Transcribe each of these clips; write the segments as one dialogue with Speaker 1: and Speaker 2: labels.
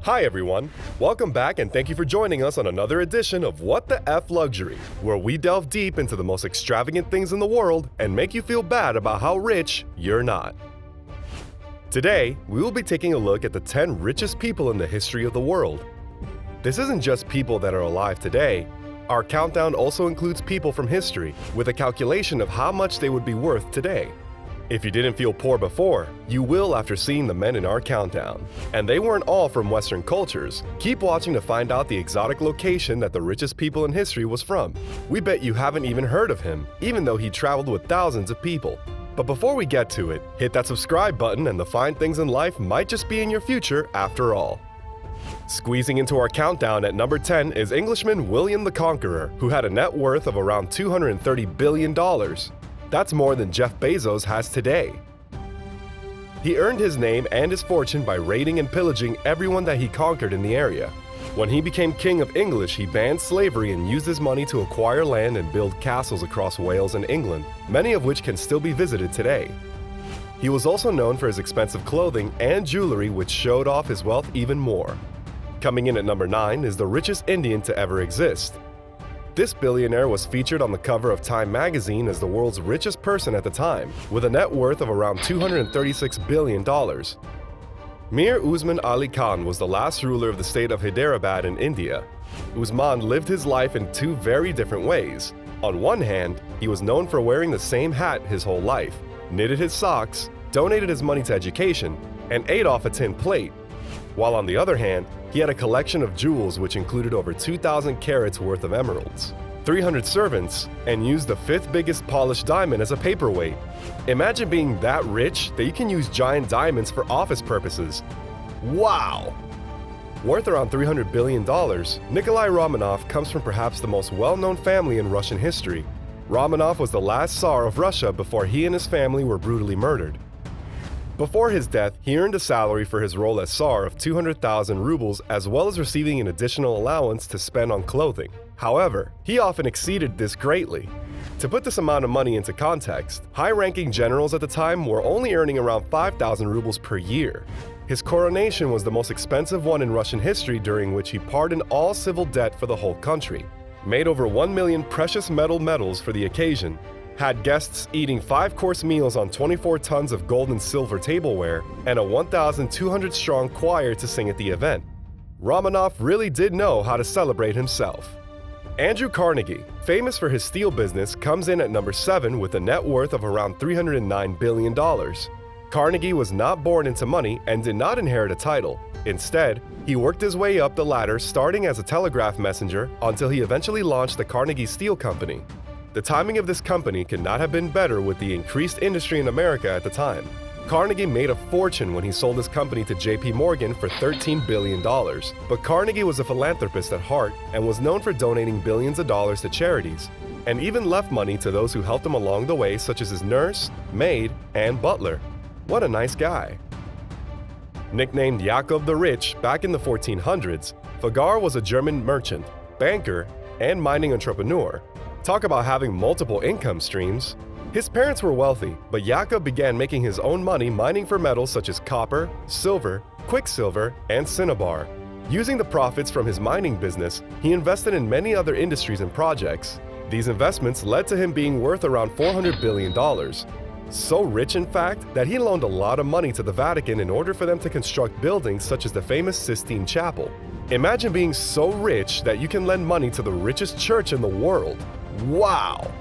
Speaker 1: Hi everyone, welcome back and thank you for joining us on another edition of What the F Luxury, where we delve deep into the most extravagant things in the world and make you feel bad about how rich you're not. Today, we will be taking a look at the 10 richest people in the history of the world. This isn't just people that are alive today. Our countdown also includes people from history, with a calculation of how much they would be worth today. If you didn't feel poor before, you will after seeing the men in our countdown. And they weren't all from Western cultures. Keep watching to find out the exotic location that the richest people in history was from. We bet you haven't even heard of him, even though he traveled with thousands of people. But before we get to it, hit that subscribe button and the fine things in life might just be in your future after all. Squeezing into our countdown at number 10 is Englishman William the Conqueror, who had a net worth of around $230 billion. That's more than Jeff Bezos has today. He earned his name and his fortune by raiding and pillaging everyone that he conquered in the area. When he became king of English, he banned slavery and used his money to acquire land and build castles across Wales and England, many of which can still be visited today. He was also known for his expensive clothing and jewelry, which showed off his wealth even more. Coming in at number 9 is the richest Indian to ever exist. This billionaire was featured on the cover of Time magazine as the world's richest person at the time, with a net worth of around $236 billion. Mir Uzman Ali Khan was the last ruler of the state of Hyderabad in India. Uzman lived his life in two very different ways. On one hand, he was known for wearing the same hat his whole life, knitted his socks, donated his money to education, and ate off a tin plate. While on the other hand, he had a collection of jewels which included over 2,000 carats worth of emeralds, 300 servants, and used the 5th biggest polished diamond as a paperweight. Imagine being that rich that you can use giant diamonds for office purposes. Wow! Worth around $300 billion, Nikolai Ramanov comes from perhaps the most well-known family in Russian history. Ramanov was the last Tsar of Russia before he and his family were brutally murdered. Before his death, he earned a salary for his role as Tsar of 200,000 rubles, as well as receiving an additional allowance to spend on clothing. However, he often exceeded this greatly. To put this amount of money into context, high-ranking generals at the time were only earning around 5,000 rubles per year. His coronation was the most expensive one in Russian history, during which he pardoned all civil debt for the whole country, made over 1 million precious metal medals for the occasion, had guests eating 5-course meals on 24 tons of gold and silver tableware, and a 1,200-strong choir to sing at the event. Ramanov really did know how to celebrate himself. Andrew Carnegie, famous for his steel business, comes in at number 7 with a net worth of around $309 billion. Carnegie was not born into money and did not inherit a title. Instead, he worked his way up the ladder, starting as a telegraph messenger until he eventually launched the Carnegie Steel Company. The timing of this company could not have been better with the increased industry in America at the time. Carnegie made a fortune when he sold his company to JP Morgan for $13 billion. But Carnegie was a philanthropist at heart and was known for donating billions of dollars to charities, and even left money to those who helped him along the way, such as his nurse, maid, and butler. What a nice guy. Nicknamed Jakob the Rich back in the 1400s, Akbar was a German merchant, banker, and mining entrepreneur. Talk about having multiple income streams. His parents were wealthy, but Jakob began making his own money mining for metals such as copper, silver, quicksilver, and cinnabar. Using the profits from his mining business, he invested in many other industries and projects. These investments led to him being worth around $400 billion. So rich, in fact, that he loaned a lot of money to the Vatican in order for them to construct buildings such as the famous Sistine Chapel. Imagine being so rich that you can lend money to the richest church in the world. Wow!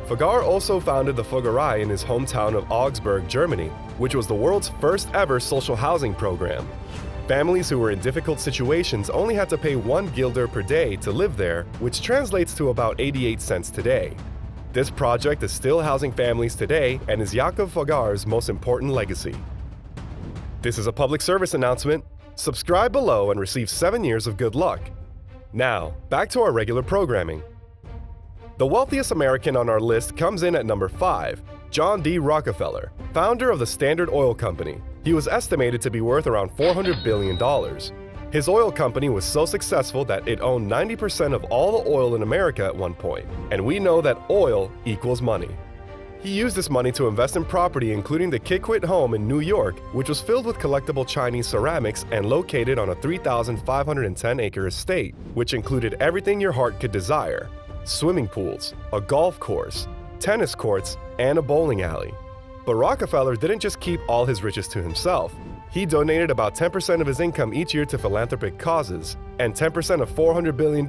Speaker 1: Akbar also founded the Conqueror in his hometown of Augsburg, Germany, which was the world's first ever social housing program. Families who were in difficult situations only had to pay 1 guilder per day to live there, which translates to about 88 cents today. This project is still housing families today and is Jakob Akbar's most important legacy. This is a public service announcement. Subscribe below and receive 7 years of good luck. Now, back to our regular programming. The wealthiest American on our list comes in at number 5, John D. Rockefeller, founder of the Standard Oil Company. He was estimated to be worth around $400 billion. His oil company was so successful that it owned 90% of all the oil in America at one point, and we know that oil equals money. He used this money to invest in property including the Kikwit home in New York, which was filled with collectible Chinese ceramics and located on a 3,510-acre estate, which included everything your heart could desire: swimming pools, a golf course, tennis courts, and a bowling alley. But Rockefeller didn't just keep all his riches to himself. He donated about 10% of his income each year to philanthropic causes, and 10% of $400 billion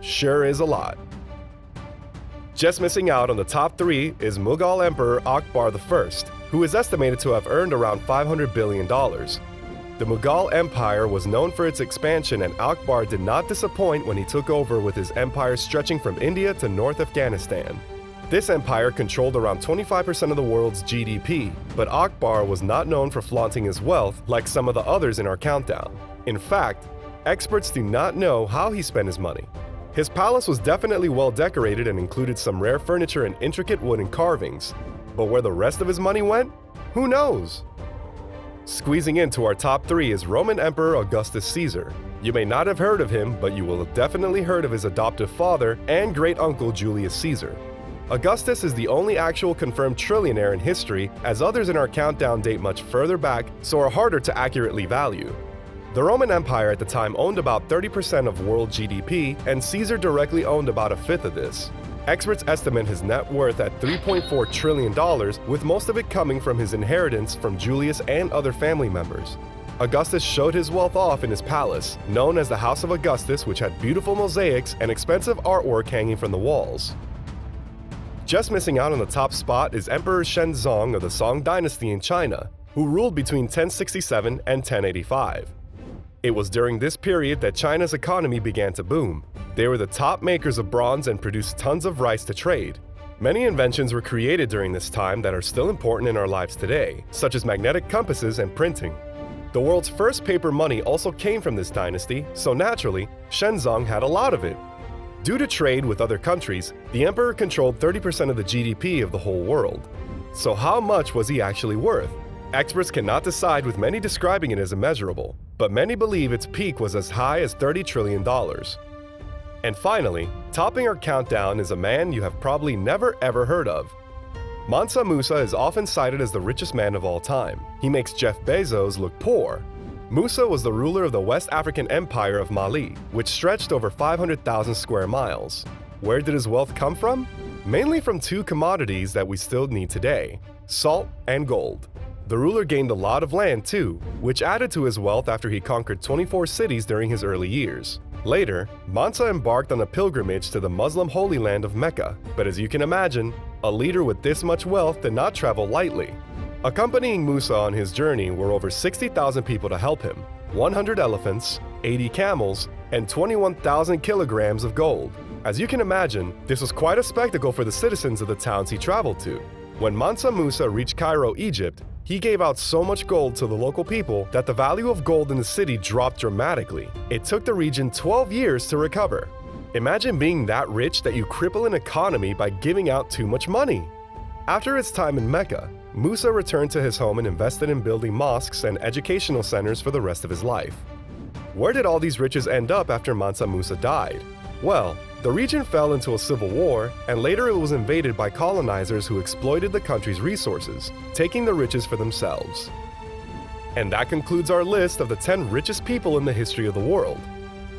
Speaker 1: sure is a lot. Just missing out on the top 3 is Mughal Emperor Akbar I, who is estimated to have earned around $500 billion. The Mughal Empire was known for its expansion, and Akbar did not disappoint when he took over, with his empire stretching from India to North Afghanistan. This empire controlled around 25% of the world's GDP, but Akbar was not known for flaunting his wealth like some of the others in our countdown. In fact, experts do not know how he spent his money. His palace was definitely well decorated and included some rare furniture and intricate wooden carvings, but where the rest of his money went? Who knows? Squeezing into our top 3 is Roman Emperor Augustus Caesar. You may not have heard of him, but you will have definitely heard of his adoptive father and great-uncle Julius Caesar. Augustus is the only actual confirmed trillionaire in history, as others in our countdown date much further back, so are harder to accurately value. The Roman Empire at the time owned about 30% of world GDP, and Caesar directly owned about 1/5 of this. Experts estimate his net worth at $3.4 trillion, with most of it coming from his inheritance from Julius and other family members. Augustus showed his wealth off in his palace, known as the House of Augustus, which had beautiful mosaics and expensive artwork hanging from the walls. Just missing out on the top spot is Emperor Shenzhen of the Song dynasty in China, who ruled between 1067 and 1085. It was during this period that China's economy began to boom. They were the top makers of bronze and produced tons of rice to trade. Many inventions were created during this time that are still important in our lives today, such as magnetic compasses and printing. The world's first paper money also came from this dynasty, so naturally, Shenzhen had a lot of it. Due to trade with other countries, the emperor controlled 30% of the GDP of the whole world. So how much was he actually worth? Experts cannot decide, with many describing it as immeasurable, but many believe its peak was as high as $30 trillion. And finally, topping our countdown is a man you have probably never ever heard of. Mansa Musa is often cited as the richest man of all time. He makes Jeff Bezos look poor. Musa was the ruler of the West African Empire of Mali, which stretched over 500,000 square miles. Where did his wealth come from? Mainly from 2 commodities that we still need today: salt and gold. The ruler gained a lot of land too, which added to his wealth after he conquered 24 cities during his early years. Later, Mansa embarked on a pilgrimage to the Muslim holy land of Mecca, but as you can imagine, a leader with this much wealth did not travel lightly. Accompanying Musa on his journey were over 60,000 people to help him, 100 elephants, 80 camels, and 21,000 kilograms of gold. As you can imagine, this was quite a spectacle for the citizens of the towns he traveled to. When Mansa Musa reached Cairo, Egypt, he gave out so much gold to the local people that the value of gold in the city dropped dramatically. It took the region 12 years to recover. Imagine being that rich that you cripple an economy by giving out too much money. After his time in Mecca, Musa returned to his home and invested in building mosques and educational centers for the rest of his life. Where did all these riches end up after Mansa Musa died? Well, the region fell into a civil war, and later it was invaded by colonizers who exploited the country's resources, taking the riches for themselves. And that concludes our list of the 10 richest people in the history of the world.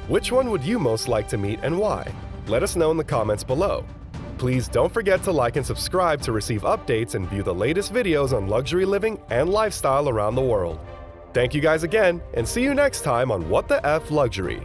Speaker 1: Which one would you most like to meet and why? Let us know in the comments below. Please don't forget to like and subscribe to receive updates and view the latest videos on luxury living and lifestyle around the world. Thank you guys again, and see you next time on What the F Luxury.